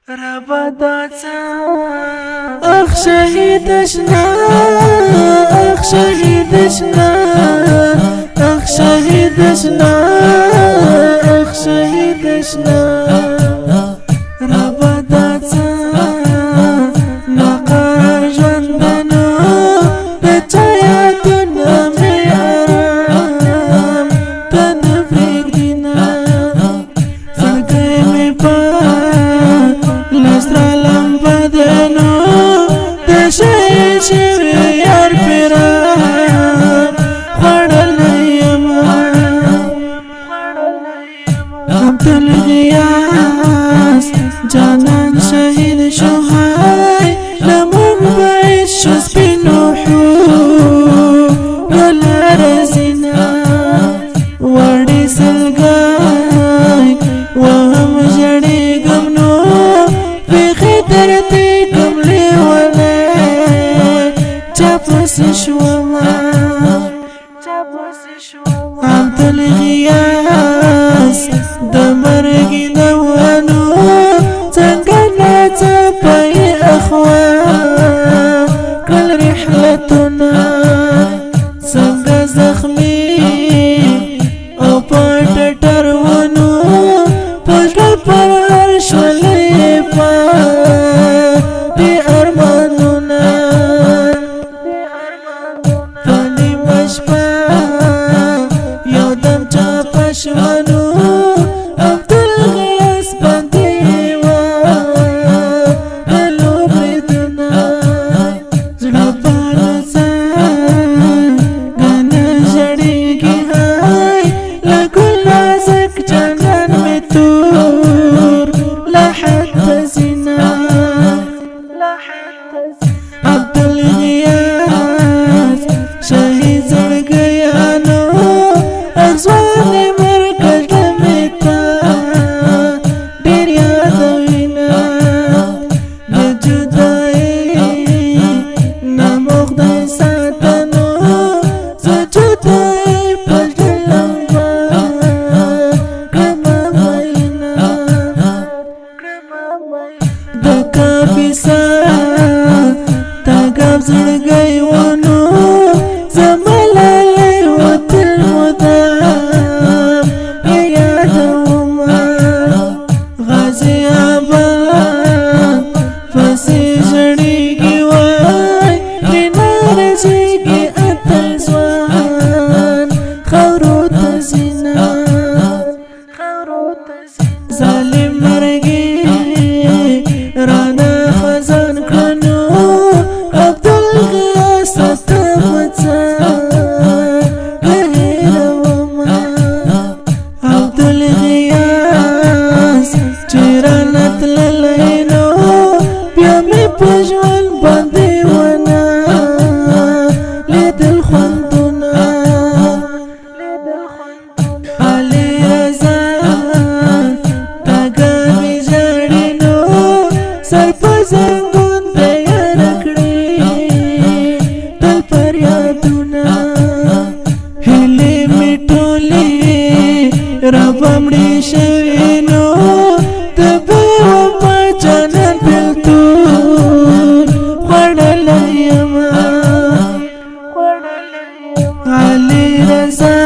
ربضاتا اخ شهيدشنا اخ شهيدشنا اخ شهيدشنا اخ شهيدشنا ربضاتا نقرار جندنا بتاياتنا ميارام تنفرق دينا فرقاي لسترالم بدنو دشي شوي يار پیرام خړل یما عبدالغیاس جانان شهید شوهای لمون بعید شو سپینوحو ولا رزنا وردی سلگای وهم جڑی گمنو درتي قبلي ولا جابوس شوما عبدالغياس دمرقي دوانو تنقلنا تباي أخوان كل رحلتنا سنقى زخمي أو بارت ترونو بجل برش وليفا عبدالغياس بنديوا قالوا بريدنا زربانا زان غانا جريقي هاي لكل نازك جنان متور لا حتى زنا عبدالغياس شهيد زرقيانو أزواني مركز لمتا دير يادوينا بجدائي نمغدي ساتنو زجدائي بجلنبا كمامينا دكا بيسا تاقاب زرقاي ونو زمالالي وتلمدام يا دوما غازي عبان فسي جريقي واي لنار جيقي التزوان خورو تزينا ظالم مرقي رانا خزان كنو عبدالغياس عبدالغياس جيرانت للعينو بيامي بجوان باندي وانا ليد الخندنا علي رزان تاقامي جارينو سرپا زنگون دياركري دل پر یادونا هلی میٹولی ربمڑی شوینو تبی وما جانان بلتون خڑل یما علی رزا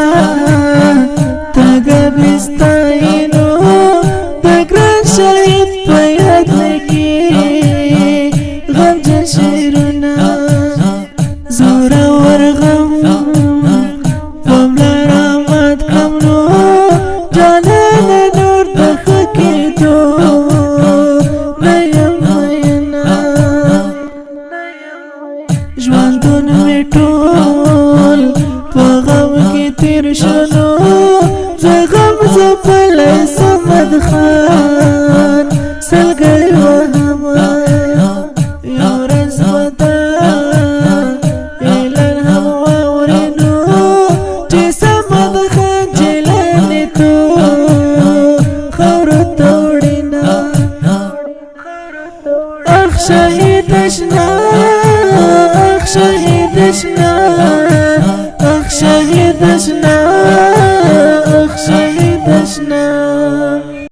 تاگا بستاینو دگران شهید پیاد لکی غم جشیرنا زورا ورغم وملا رامات کمنو جانان نور دخکی دو نیم وینا جواندون می ټول په غم کې تیر شنو زغم زپل سمد خان سلګي وهما یو رز ودا اعلان هم واورینو چې سمد خان جلانی تو خورو توړینا اخ شهیدشنا اخ شهیدشنا